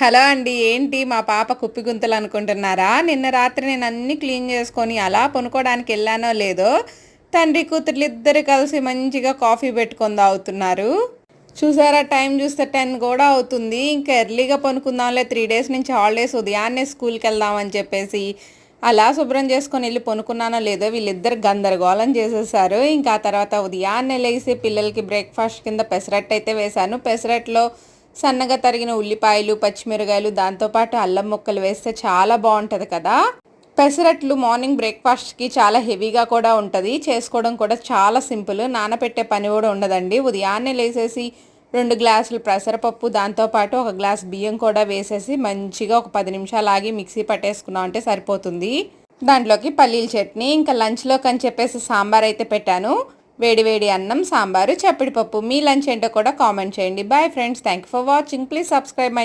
Hello అండి. ఏంటి మా పాప కుప్పిగుంతలు అనుకుంటున్నారా? నిన్న రాత్రి నేను అన్నీ క్లీన్ చేసుకొని అలా పనుకోవడానికి వెళ్ళానో లేదో తండ్రి కూతుర్లిద్దరు కలిసి మంచిగా కాఫీ పెట్టుకొని తాగుతున్నారు. చూసారా, టైం చూస్తే 10 కూడా అవుతుంది. ఇంకా ఎర్లీగా పనుకుందాంలే, 3 డేస్ నుంచి హాలిడేస్, ఉదయాన్నే స్కూల్కి వెళ్దామని చెప్పేసి అలా శుభ్రం చేసుకొని వెళ్ళి పనుకున్నానో లేదో వీళ్ళిద్దరు గందరగోళం చేసేసారు. ఇంకా ఆ తర్వాత ఉదయాన్నే లేసి పిల్లలకి బ్రేక్ఫాస్ట్ కింద పెసరట్టు అయితే వేశాను. పెసరట్లో సన్నగా తరిగిన ఉల్లిపాయలు, పచ్చిమిరకాయలు, దాంతోపాటు అల్లం ముక్కలు వేస్తే చాలా బాగుంటుంది కదా. పెసరట్లు మార్నింగ్ బ్రేక్ఫాస్ట్కి చాలా హెవీగా కూడా ఉంటుంది. చేసుకోవడం కూడా చాలా సింపుల్, నానబెట్టే పని కూడా ఉండదండి. ఉదయాన్నే లేసేసి 2 గ్లాసులు పెసరపప్పు, దాంతోపాటు 1 గ్లాస్ బియ్యం కూడా వేసేసి మంచిగా ఒక 10 నిమిషాలు ఆగి మిక్సీ పట్టేసుకున్నాం అంటే సరిపోతుంది. దాంట్లోకి పల్లీల చట్నీ, ఇంకా లంచ్లోకి అని చెప్పేసి సాంబార్ అయితే పెట్టాను. వేడి వేడి అన్నం, సాంబారు, చప్పిడి పప్పు. మీ లంచ్ ఏంటో కూడా కామెంట్ చేయండి. Bye friends, thank you for watching. Please subscribe my